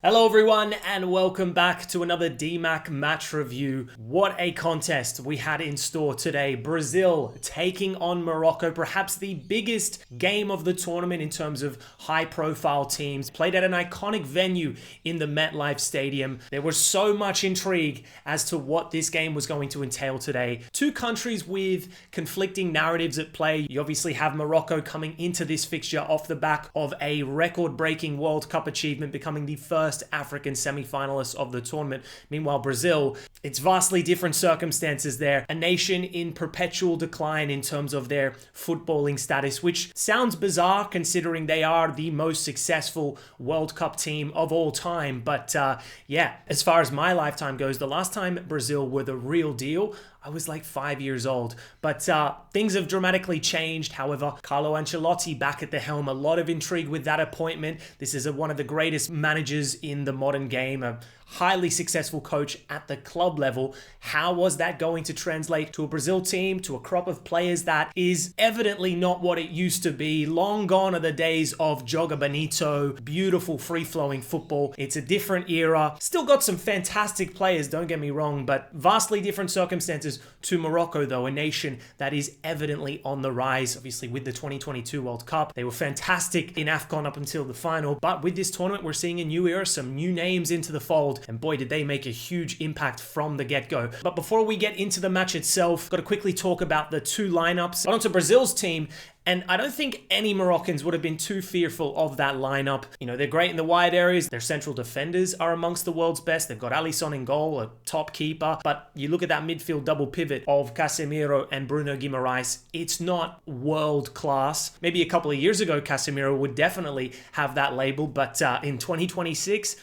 Hello everyone and welcome back to another DMAC match review. What a contest we had in store today. Brazil taking on Morocco, perhaps the biggest game of the tournament in terms of high profile teams. Played at an iconic venue in the MetLife Stadium. There was so much intrigue as to what this game was going to entail today. Two countries with conflicting narratives at play. You obviously have Morocco coming into this fixture off the back of a record-breaking World Cup achievement, becoming the first African semi-finalists of the tournament. Meanwhile, Brazil, it's vastly different circumstances there. A nation in perpetual decline in terms of their footballing status, which sounds bizarre considering they are the most successful World Cup team of all time. But yeah, as far as my lifetime goes, the last time Brazil were the real deal, I was like 5 years old. But things have dramatically changed. However, Carlo Ancelotti back at the helm. A lot of intrigue with that appointment. This is one of the greatest managers in the modern game. A highly successful coach at the club level. How was that going to translate to a Brazil team, to a crop of players that is evidently not what it used to be? Long gone are the days of Joga Bonito, beautiful free-flowing football. It's a different era. Still got some fantastic players, don't get me wrong, but vastly different circumstances to Morocco, though, a nation that is evidently on the rise. Obviously, with the 2022 World Cup, they were fantastic in AFCON up until the final. But with this tournament, we're seeing a new era, some new names into the fold. And boy, did they make a huge impact from the get-go. But before we get into the match itself, got to quickly talk about the two lineups. Got onto Brazil's team, and I don't think any Moroccans would have been too fearful of that lineup. You know, they're great in the wide areas. Their central defenders are amongst the world's best. They've got Alisson in goal, a top keeper. But you look at that midfield double pivot of Casemiro and Bruno Guimaraes, it's not world class. Maybe a couple of years ago, Casemiro would definitely have that label. But in 2026,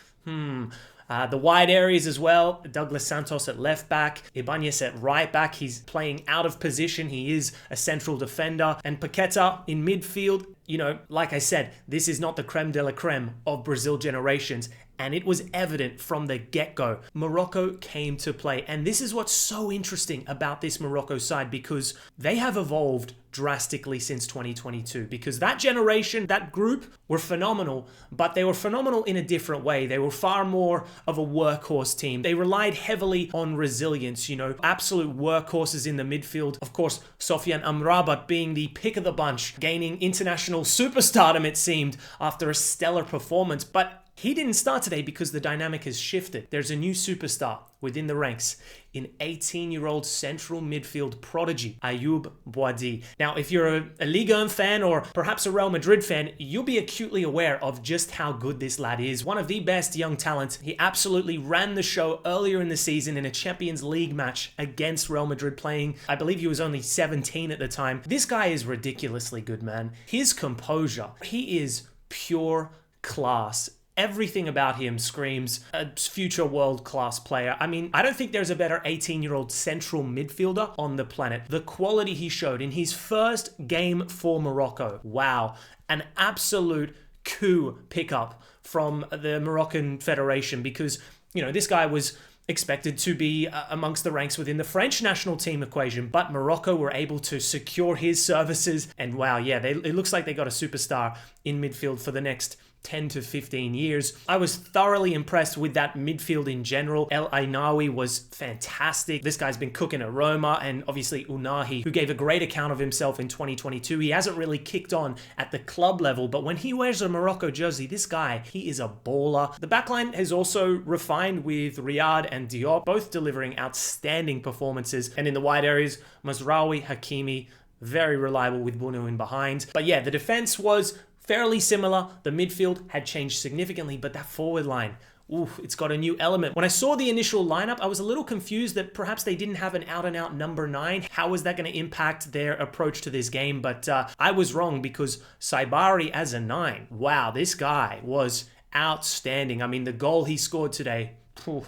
the wide areas as well. Douglas Santos at left back, Ibanez at right back. He's playing out of position. He is a central defender. And Paqueta in midfield. You know, like I said, this is not the creme de la creme of Brazil generations. And it was evident from the get-go. Morocco came to play. And this is what's so interesting about this Morocco side, because they have evolved drastically since 2022. Because that generation, that group were phenomenal, but they were phenomenal in a different way. They were far more of a workhorse team. They relied heavily on resilience, you know, absolute workhorses in the midfield. Of course, Sofiane Amrabat being the pick of the bunch, gaining international superstardom, it seemed, after a stellar performance. But he didn't start today because the dynamic has shifted. There's a new superstar within the ranks in 18-year-old central midfield prodigy, Ayoub Boadi. Now, if you're a Ligue 1 fan or perhaps a Real Madrid fan, you'll be acutely aware of just how good this lad is. One of the best young talents. He absolutely ran the show earlier in the season in a Champions League match against Real Madrid, playing, I believe he was only 17 at the time. This guy is ridiculously good, man. His composure, he is pure class. Everything about him screams a future world-class player. I mean, I don't think there's a better 18-year-old central midfielder on the planet. The quality he showed in his first game for Morocco. Wow. An absolute coup pickup from the Moroccan Federation, because, you know, this guy was expected to be amongst the ranks within the French national team equation, but Morocco were able to secure his services. And wow, yeah, it looks like they got a superstar in midfield for the next 10 to 15 years. I was thoroughly impressed with that midfield in general. El Ainaoui was fantastic. This guy's been cooking at Roma, and obviously Unahi, who gave a great account of himself in 2022. He hasn't really kicked on at the club level, but when he wears a Morocco jersey, this guy, he is a baller. The backline has also refined with Riyad and Diop, both delivering outstanding performances. And in the wide areas, Mazraoui, Hakimi, very reliable with Bunu in behind. But yeah, the defense was fairly similar. The midfield had changed significantly, but that forward line, oof, it's got a new element. When I saw the initial lineup, I was a little confused that perhaps they didn't have an out-and-out number 9. How was that going to impact their approach to this game? But I was wrong, because Saibari as a 9, wow, this guy was outstanding. I mean, the goal he scored today,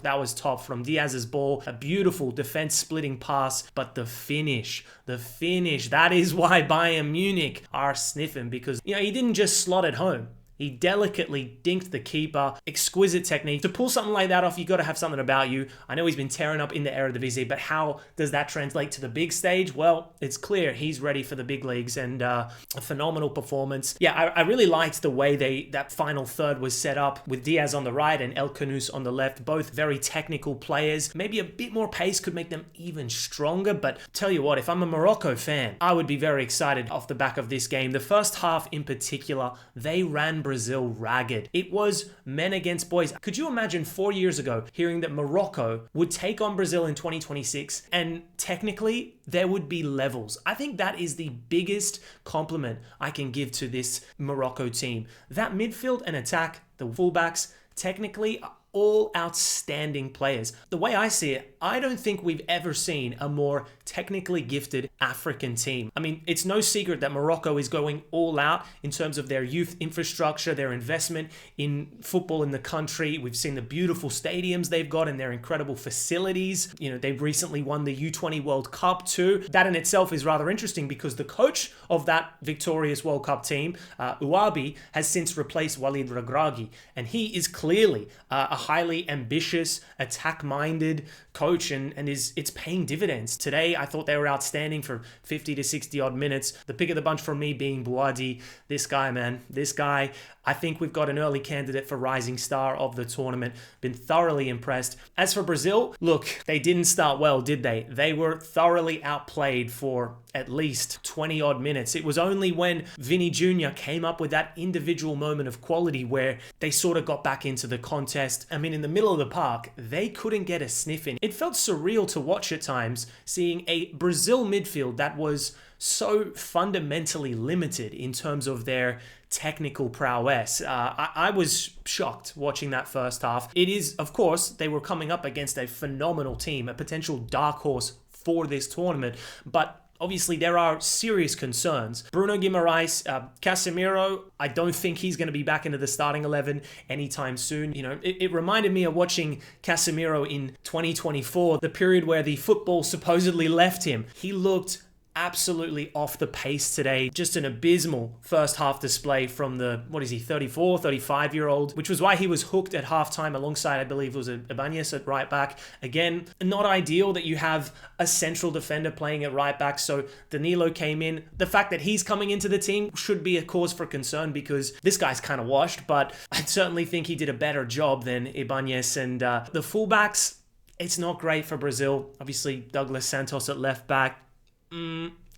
that was top from Diaz's ball. A beautiful defense splitting pass, but the finish, that is why Bayern Munich are sniffing, because, you know, he didn't just slot it home. He delicately dinked the keeper. Exquisite technique. To pull something like that off, you got to have something about you. I know he's been tearing up in the Eredivisie, but how does that translate to the big stage? Well, it's clear he's ready for the big leagues, and a phenomenal performance. Yeah, I really liked the way that final third was set up with Diaz on the right and El Khanous on the left. Both very technical players. Maybe a bit more pace could make them even stronger, but tell you what, if I'm a Morocco fan, I would be very excited off the back of this game. The first half in particular, they ran Brazil ragged. It was men against boys. Could you imagine 4 years ago hearing that Morocco would take on Brazil in 2026 and technically there would be levels? I think that is the biggest compliment I can give to this Morocco team. That midfield and attack, the fullbacks, technically all outstanding players. The way I see it, I don't think we've ever seen a more technically gifted African team. I mean, it's no secret that Morocco is going all out in terms of their youth infrastructure, their investment in football in the country. We've seen the beautiful stadiums they've got and their incredible facilities. You know, they've recently won the U20 World Cup too. That in itself is rather interesting because the coach of that victorious World Cup team, Ouabi, has since replaced Walid Regragui, and he is clearly a highly ambitious, attack-minded coach, and it's paying dividends. Today, I thought they were outstanding for 50 to 60 odd minutes. The pick of the bunch for me being Bouadi. This guy, man, this guy, I think we've got an early candidate for Rising Star of the tournament. Been thoroughly impressed. As for Brazil, look, they didn't start well, did they? They were thoroughly outplayed for at least 20 odd minutes. It was only when Vini Jr. came up with that individual moment of quality where they sort of got back into the contest. I mean, in the middle of the park, they couldn't get a sniff in. It felt surreal to watch at times, seeing a Brazil midfield that was so fundamentally limited in terms of their technical prowess. I was shocked watching that first half. It is, of course, they were coming up against a phenomenal team, a potential dark horse for this tournament, but obviously, there are serious concerns. Bruno Guimaraes, Casemiro, I don't think he's going to be back into the starting 11 anytime soon. You know, it reminded me of watching Casemiro in 2024, the period where the football supposedly left him. He looked absolutely off the pace today. Just an abysmal first half display from the, 34, 35-year-old, which was why he was hooked at halftime alongside, I believe it was Ibanez at right back. Again, not ideal that you have a central defender playing at right back, so Danilo came in. The fact that he's coming into the team should be a cause for concern because this guy's kind of washed, but I certainly think he did a better job than Ibanez. And the fullbacks, it's not great for Brazil. Obviously, Douglas Santos at left back,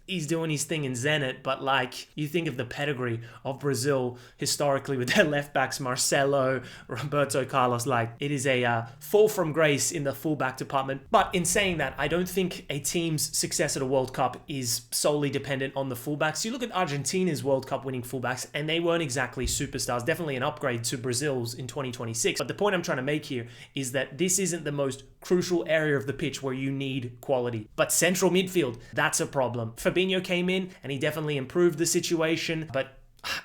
he's doing his thing in Zenit, but like, you think of the pedigree of Brazil historically with their left backs, Marcelo, Roberto Carlos, like, it is a fall from grace in the fullback department. But in saying that, I don't think a team's success at a World Cup is solely dependent on the fullbacks. You look at Argentina's World Cup winning fullbacks, and they weren't exactly superstars. Definitely an upgrade to Brazil's in 2026. But the point I'm trying to make here is that this isn't the most crucial area of the pitch where you need quality. But central midfield, that's a problem. Fabinho came in and he definitely improved the situation, but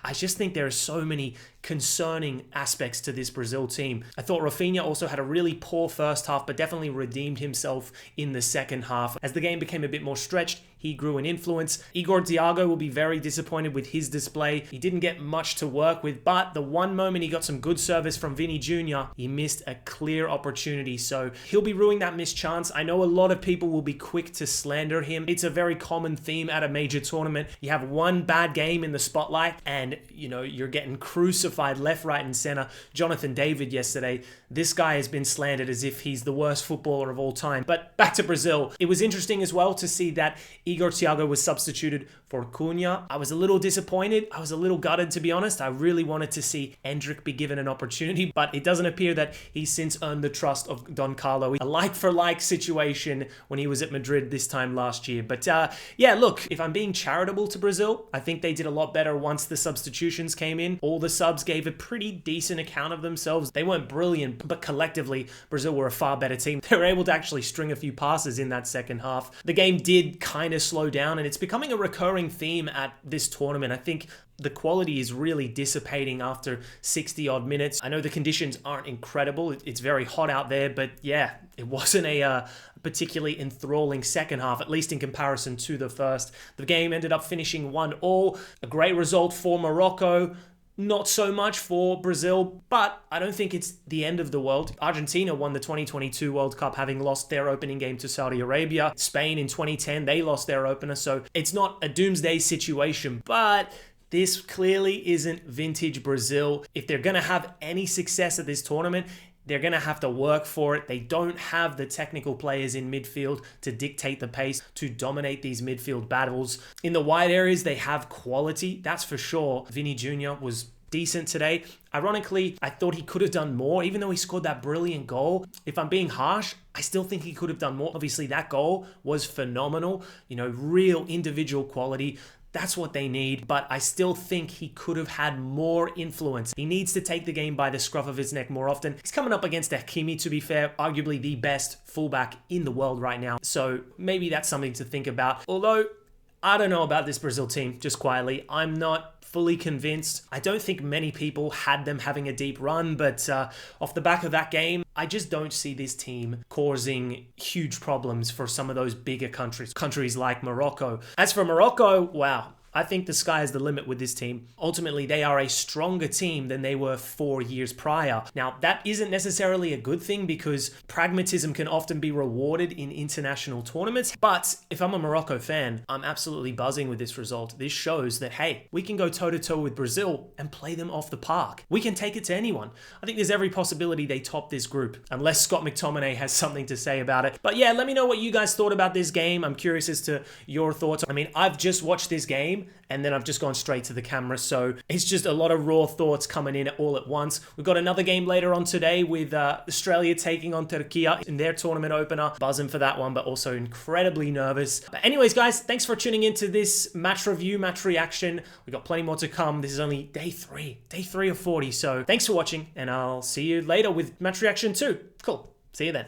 I just think there are so many concerning aspects to this Brazil team. I thought Rafinha also had a really poor first half, but definitely redeemed himself in the second half. As the game became a bit more stretched, he grew in influence. Igor Thiago will be very disappointed with his display. He didn't get much to work with, but the one moment he got some good service from Vini Jr., he missed a clear opportunity. So he'll be ruining that missed chance. I know a lot of people will be quick to slander him. It's a very common theme at a major tournament. You have one bad game in the spotlight and, you know, you're getting crucified left, right, and center. Jonathan David yesterday, this guy has been slandered as if he's the worst footballer of all time. But back to Brazil. It was interesting as well to see that Igor Thiago was substituted for Cunha. I was a little disappointed. I was a little gutted, to be honest. I really wanted to see Endrick be given an opportunity, but it doesn't appear that he's since earned the trust of Don Carlo. A like-for-like situation when he was at Madrid this time last year. But yeah, look, if I'm being charitable to Brazil, I think they did a lot better once the substitutions came in. All the subs gave a pretty decent account of themselves. They weren't brilliant, but collectively, Brazil were a far better team. They were able to actually string a few passes in that second half. The game did kind of slow down, and it's becoming a recurring theme at this tournament. I think the quality is really dissipating after 60 odd minutes. I know the conditions aren't incredible. It's very hot out there, but yeah, it wasn't a particularly enthralling second half, at least in comparison to the first. The game ended up finishing 1-1, a great result for Morocco. not so much for Brazil, but I don't think it's the end of the world. Argentina won the 2022 World Cup having lost their opening game to Saudi Arabia. Spain in 2010, they lost their opener, so it's not a doomsday situation, but this clearly isn't vintage Brazil. If they're going to have any success at this tournament, they're going to have to work for it. They don't have the technical players in midfield to dictate the pace, to dominate these midfield battles. In the wide areas, they have quality, that's for sure. Vini Jr. was decent today. Ironically, I thought he could have done more, even though he scored that brilliant goal. If I'm being harsh, I still think he could have done more. Obviously, that goal was phenomenal. You know, real individual quality. That's what they need, but I still think he could have had more influence. He needs to take the game by the scruff of his neck more often. He's coming up against Hakimi, to be fair, arguably the best fullback in the world right now. So maybe that's something to think about. Although, I don't know about this Brazil team, just quietly. I'm not fully convinced. I don't think many people had them having a deep run, but off the back of that game, I just don't see this team causing huge problems for some of those bigger countries like Morocco. As for Morocco, wow. I think the sky is the limit with this team. Ultimately, they are a stronger team than they were 4 years prior. Now, that isn't necessarily a good thing because pragmatism can often be rewarded in international tournaments. But if I'm a Morocco fan, I'm absolutely buzzing with this result. This shows that, hey, we can go toe-to-toe with Brazil and play them off the park. We can take it to anyone. I think there's every possibility they top this group, unless Scott McTominay has something to say about it. But yeah, let me know what you guys thought about this game. I'm curious as to your thoughts. I mean, I've just watched this game and then I've just gone straight to the camera, so it's just a lot of raw thoughts coming in all at once. We've got another game later on today with Australia taking on Turkey in their tournament opener. Buzzing for that one, but also incredibly nervous. But anyways, guys, thanks for tuning into this match review, match reaction. We've got plenty more to come. This is only day three of 40, so thanks for watching, and I'll see you later with match reaction 2. Cool, see you then.